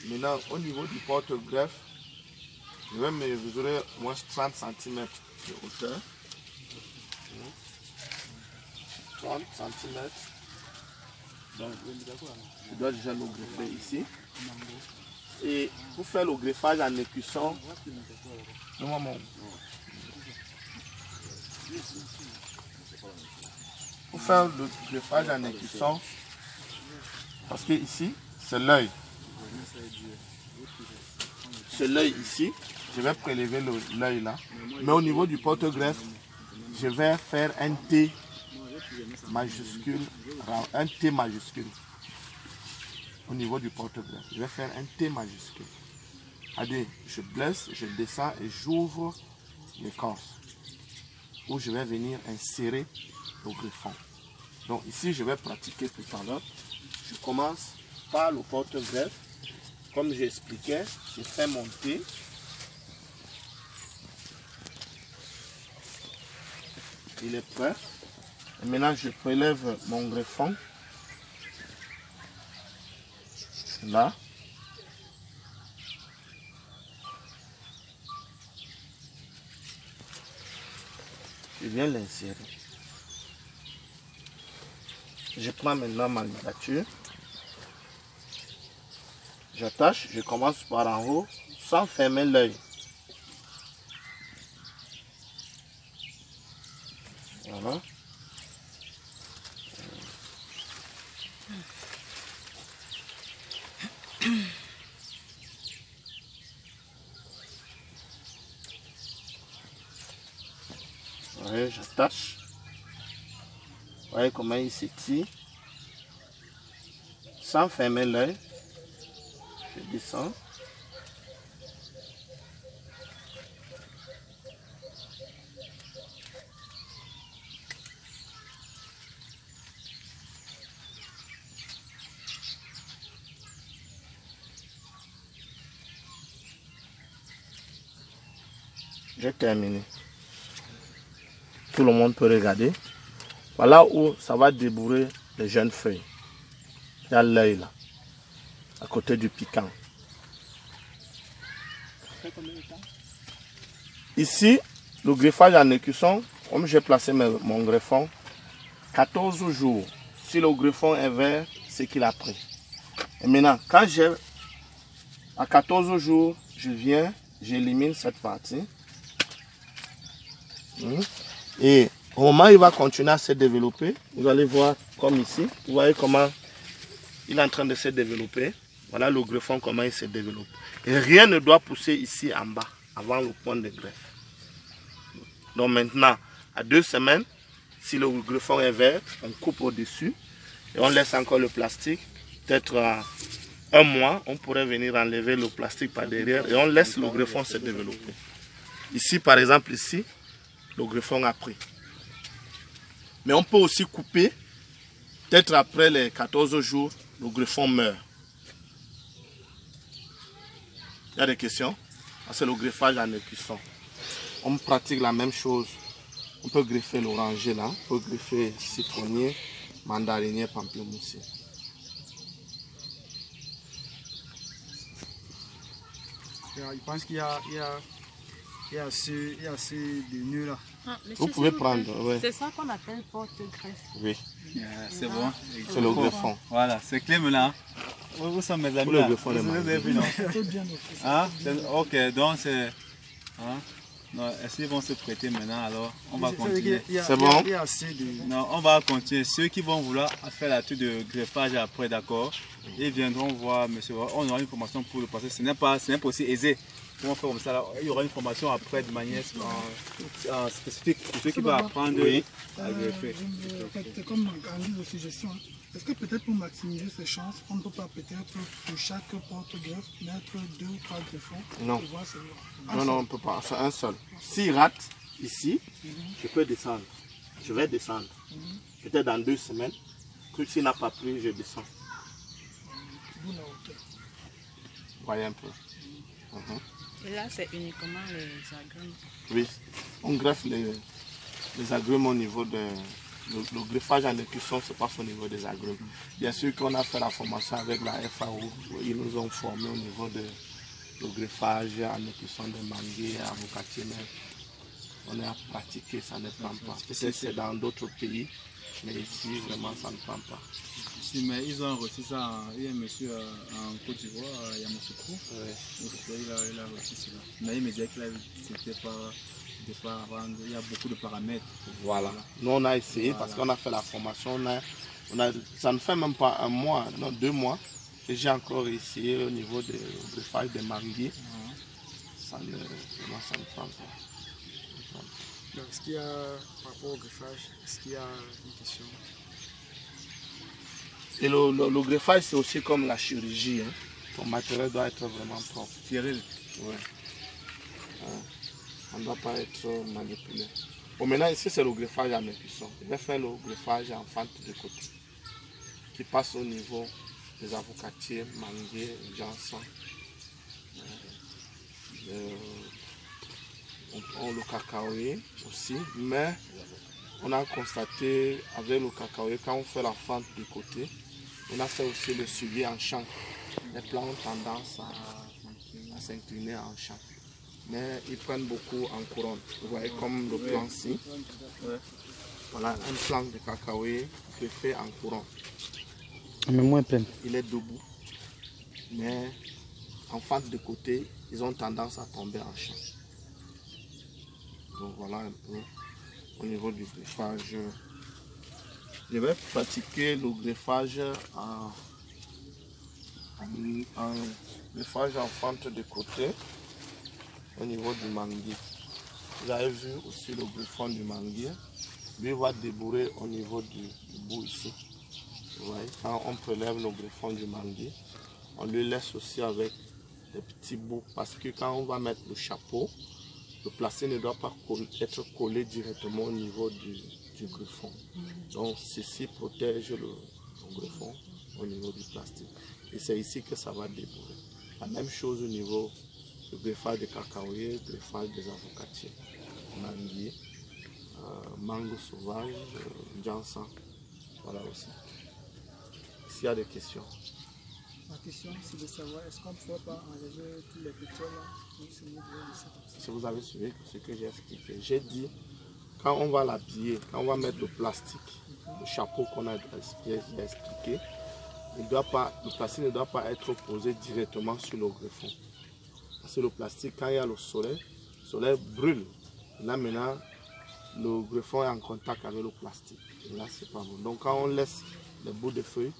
Maintenant, au niveau du porte-greffe, je vais mesurer au moins 30 cm de hauteur. 30 cm. Donc, je dois déjà le greffer ici. Et pour faire le greffage en écusson, pour faire le greffage en écusson, parce que ici, c'est l'œil. C'est l'œil ici. Je vais prélever l'œil là. Mais au niveau du porte-greffe, je vais faire un T majuscule. Un T majuscule. Au niveau du porte-greffe, je vais faire un T majuscule. Allez, je blesse, je descends et j'ouvre l'écorce. Où je vais venir insérer le greffon. Donc ici, je vais pratiquer tout à l'heure. Je commence par le porte-greffe. Comme j'expliquais, je fais monter. Il est prêt. Et maintenant, je prélève mon greffon. Là. Je viens l'insérer. Je prends maintenant ma ligature. J'attache, je commence par en haut sans fermer l'œil. Voilà. Ouais, j'attache. Vous voyez comment il s'étire. Sans fermer l'œil. Je descends. J'ai terminé. Tout le monde peut regarder. Voilà où ça va débourrer les jeunes feuilles. Il y a l'œil là, à côté du piquant. Ici, le greffage en écusson, comme j'ai placé mon greffon, 14 jours. Si le greffon est vert, c'est qu'il a pris. Et maintenant, quand j'ai à 14 jours, je viens, j'élimine cette partie. Et au moment où il va continuer à se développer, vous allez voir comme ici, vous voyez comment il est en train de se développer. Voilà le greffon, comment il se développe. Et rien ne doit pousser ici en bas, avant le point de greffe. Donc maintenant, à 2 semaines, si le greffon est vert, on coupe au-dessus et on laisse encore le plastique. Peut-être à 1 mois, on pourrait venir enlever le plastique par derrière et on laisse le greffon se développer. Ici, par exemple, ici, le greffon a pris. Mais on peut aussi couper, peut-être après les 14 jours, le greffon meurt. Il y a des questions? C'est le greffage en écusson. On pratique la même chose. On peut greffer l'oranger là, on peut greffer citronnier, mandarinier, pamplemousse. Il pense qu'il y a assez de nœuds là. Ah, monsieur, vous pouvez prendre, oui. C'est ça qu'on appelle porte-greffe. Oui. C'est bon. C'est le greffon. Voilà, c'est Clem là. Où sont mes amis Le là? greffon est Vous avez vu, non? Ah, ok, donc c'est... Hein? Non, est-ce qu'ils vont se prêter maintenant alors? On va continuer. C'est bon? Il y a assez de... Non, on va continuer. Ceux qui vont vouloir faire la tour de greffage après, d'accord, ils viendront voir monsieur. On aura une formation pour le passer. Ce n'est pas aussi aisé. Comment faire comme ça là? Il y aura une formation après de manière spécifique pour ceux qui vont apprendre à greffer. Comme en guise de suggestion, est-ce que peut-être pour maximiser ses chances, on ne peut pas peut-être pour chaque porte-greffe mettre 2 ou 3 greffons? Non. Non, on ne peut pas. C'est un seul. S'il rate ici, je peux descendre. Je vais descendre. Peut-être dans 2 semaines. S'il n'a pas pris, je descends. Vous la hauteur. Voyez un peu. Et là, c'est uniquement les agrumes. Oui. On greffe les agrumes au niveau de le greffage en écusson se passe au niveau des agrumes. Bien sûr qu'on a fait la formation avec la FAO, ils nous ont formé au niveau de le greffage en écusson de manguier, avocatier, mais on a pratiqué, ça ne prend pas. Peut-être c'est dans d'autres pays, mais ici vraiment ça ne prend pas. Si, mais ils ont reçu ça, il y a un monsieur en Côte d'Ivoire, Yamoussoukro, il a reçu cela. Mais il me disait que c'était pas il y a beaucoup de paramètres. Voilà. Nous on a essayé parce qu'on a fait la formation, ça ne fait même pas un mois, non 2 mois, que j'ai encore essayé au niveau du greffage des manguiers. Ça ne prend pas. Donc, est-ce qu'il y a, par rapport au greffage, est-ce qu'il y a une question? Et le greffage, c'est aussi comme la chirurgie. Hein. Ton matériel doit être vraiment propre. Stérile. Ouais. On ne doit pas être manipulé. Bon, maintenant, ici, c'est le greffage en écusson. Je vais faire le greffage en fente de côté, qui passe au niveau des avocatiers, manguiers, janson. Le cacaoyer aussi, mais on a constaté avec le cacaoyer, quand on fait la fente de côté, on a fait aussi le suivi en champ. Les plants ont tendance à s'incliner en champ, mais ils prennent beaucoup en couronne. Vous voyez comme le plan-ci, voilà un plant de cacaoyer greffé en couronne. Mais moins plein. Il est debout, mais en fente de côté, ils ont tendance à tomber en champ. Donc voilà un peu au niveau du greffage. Je vais pratiquer le greffage en fente de côté au niveau du manguier. Vous avez vu aussi le greffon du manguier. Lui va débourrer au niveau du bout ici. Vous voyez, quand on prélève le greffon du manguier, on lui laisse aussi avec des petits bouts parce que quand on va mettre le chapeau, le plastique ne doit pas être collé directement au niveau du greffon. Donc ceci protège le greffon au niveau du plastique. Et c'est ici que ça va débourrer. La même chose au niveau du greffage de cacaoyer, greffage des avocatiers, manguier, mango sauvage, jansan. Voilà aussi. S'il y a des questions. Ma question, c'est de savoir, est-ce qu'on ne peut pas enlever tous les petits là? Si vous avez suivi ce que j'ai expliqué, j'ai dit, quand on va l'habiller, quand on va mettre le plastique, le chapeau qu'on a expliqué, le plastique ne doit pas être posé directement sur le greffon. Parce que le plastique, quand il y a le soleil brûle. Là maintenant, le greffon est en contact avec le plastique. Et là, c'est pas bon. Donc quand on laisse les bouts de feuilles,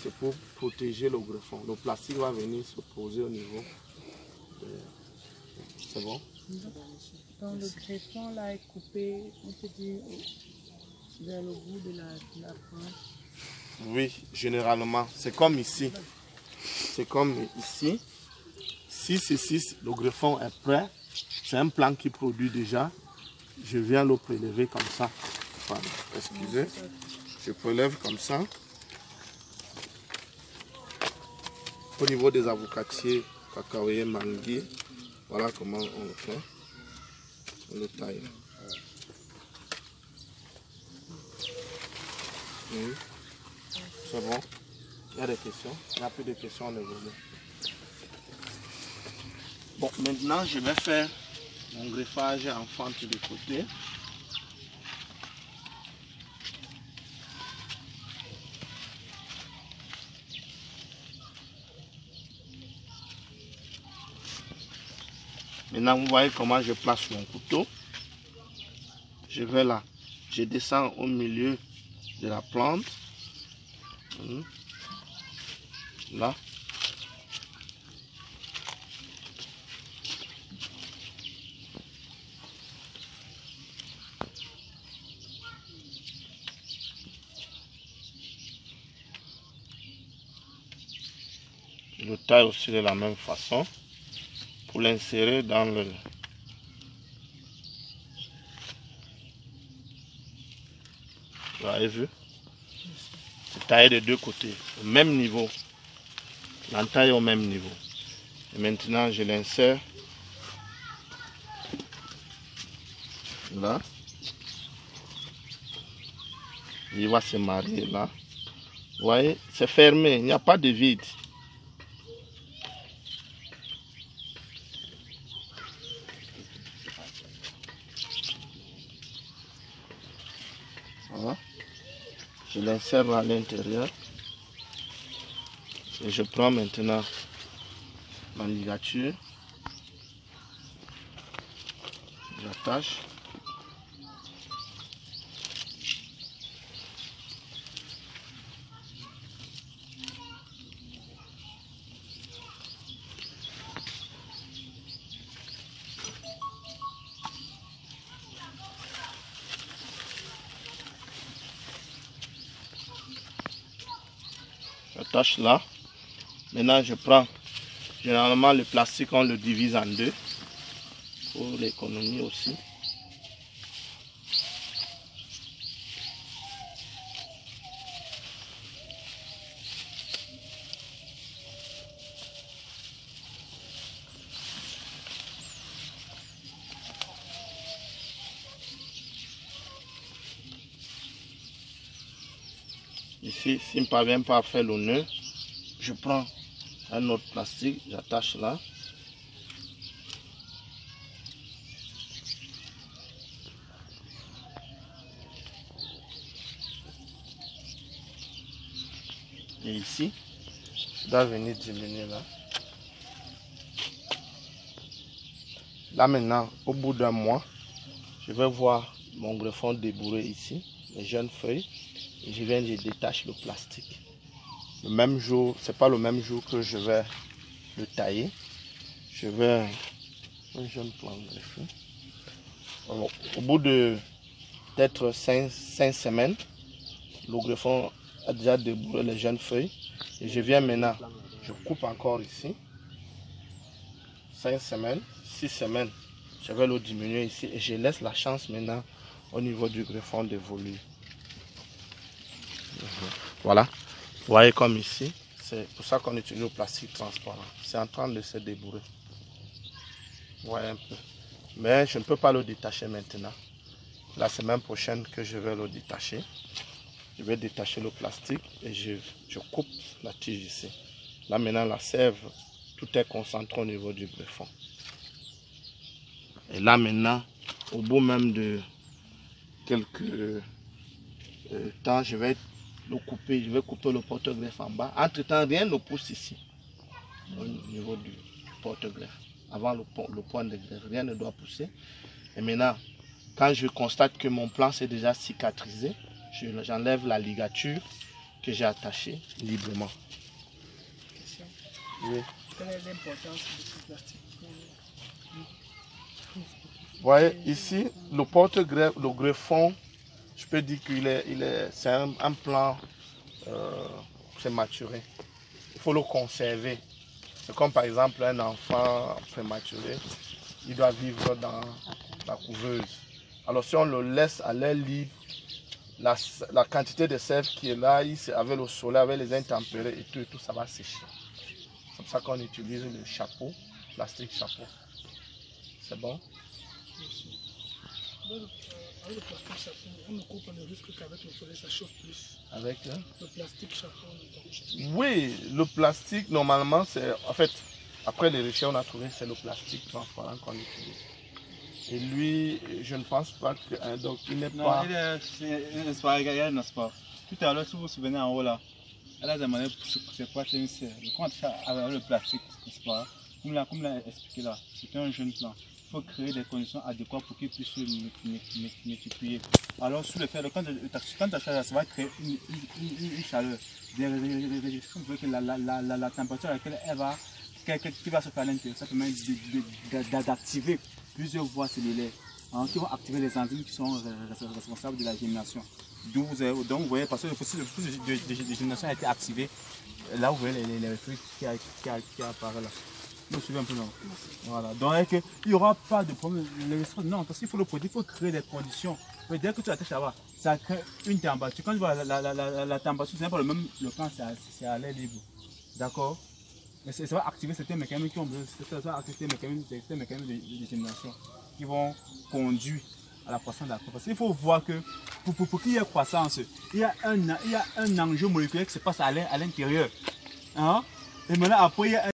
c'est pour protéger le greffon. Le plastique va venir se poser au niveau. C'est bon? Donc le greffon là est coupé, on peut dire, vers le bout de la branche. Oui, généralement. C'est comme ici. C'est comme ici. Si le greffon est prêt, c'est un plant qui produit déjà. Je viens le prélever comme ça. Pardon, excusez. Je prélève comme ça. Au niveau des avocatiers, cacaoyer, manguier, voilà comment on le fait. On le taille. Oui. C'est bon. Il y a des questions? Il n'y a plus de questions, on est venu. Bon, maintenant je vais faire mon greffage en fente de côté. Maintenant, vous voyez comment je place mon couteau. Je vais là. Je descends au milieu de la plante. Là. Je taille aussi de la même façon pour l'insérer dans le... Vous avez vu? C'est taillé de deux côtés, au même niveau. L'entaille au même niveau. Et maintenant, je l'insère là. Il va se marier là. Vous voyez, c'est fermé, il n'y a pas de vide. Voilà. Je l'insère à l'intérieur. Et je prends maintenant ma ligature. J'attache. J'attache là. Maintenant, je prends, généralement le plastique, on le divise en deux, pour l'économie aussi. Ici, s'il ne parvient pas à faire le nœud, je prends un autre plastique, j'attache là. Et ici, je dois venir diminuer là. Là maintenant, au bout d'un mois, je vais voir mon greffon débourré ici, les jeunes feuilles, et je viens, je détache le plastique. Le même jour, c'est pas le même jour que je vais le tailler. Je vais un jeune plan greffé. Alors, au bout de peut-être 5 semaines, le greffon a déjà débourré les jeunes feuilles. Et je viens maintenant, je coupe encore ici. 5 semaines, 6 semaines, je vais le diminuer ici et je laisse la chance maintenant au niveau du greffon d'évoluer. Voilà. Vous voyez comme ici, c'est pour ça qu'on utilise le plastique transparent. C'est en train de se débourrer. Vous voyez un peu. Mais je ne peux pas le détacher maintenant. La semaine prochaine que je vais le détacher, je vais détacher le plastique et je coupe la tige ici. Là maintenant la sève, tout est concentré au niveau du greffon. Et là maintenant, au bout même de quelques temps, je vais le couper, je vais couper le porte-greffe en bas. Entre temps, rien ne pousse ici, au niveau du porte-greffe. Avant le point de greffe, rien ne doit pousser. Et maintenant, quand je constate que mon plan s'est déjà cicatrisé, j'enlève la ligature que j'ai attachée librement. Question. Oui. Quelle est l'importance de ce plastique? Vous voyez, ici, le porte-greffe, le greffon, je peux dire c'est un plan prématuré. Il faut le conserver. C'est comme par exemple un enfant prématuré, il doit vivre dans la couveuse. Alors si on le laisse à l'air libre, la quantité de sève qui est là, avec le soleil, avec les intempéries et tout, ça va sécher. C'est pour ça qu'on utilise le chapeau, plastique chapeau. C'est bon? Avec le plastique chapeau, on ne coupe le risque qu'avec le soleil, ça chauffe plus. Avec le plastique chapeau. Oui, le plastique, normalement, c'est... En fait, après les recherches, on a trouvé que c'est le plastique transparent qu'on utilise. Et lui, je ne pense pas que... donc, il n'est pas... Non, il est un sport. Tout à l'heure, si vous vous souvenez en haut là, elle a demandé c'est quoi c'est une serre. Le compte avec le plastique, n'est-ce pas? Comme l'a expliqué là, c'est un jeune plan. Il faut créer des conditions adéquates pour qu'il puisse se multiplier. Alors, sous le fait, quand ta chaleur, ça va créer une chaleur. Vous voyez que la température à laquelle elle va, qui va se faire à l'intérieur, ça permet d'activer plusieurs voies cellulaires qui vont activer les enzymes qui sont responsables de la germination. Donc, vous voyez, parce que le processus de germination a été activé, là vous voyez les fruits qui apparaissent là. Vous me suivez un peu, non? Voilà. Donc, il n'y aura pas de problème. Non, parce qu'il faut le produire, il faut créer des conditions. Mais dès que tu attaches là-bas, ça crée une température. Quand tu vois la température, ce n'est pas le même le camp, c'est à l'air libre. D'accord? Mais ça va activer certains mécanismes qui ont besoin, ça va activer certains mécanismes de germination qui vont conduire à la croissance de la peau. Parce qu'il faut voir que pour qu'il y ait croissance, il y a un enjeu moléculaire qui se passe à l'intérieur. Hein? Et maintenant, après, il y a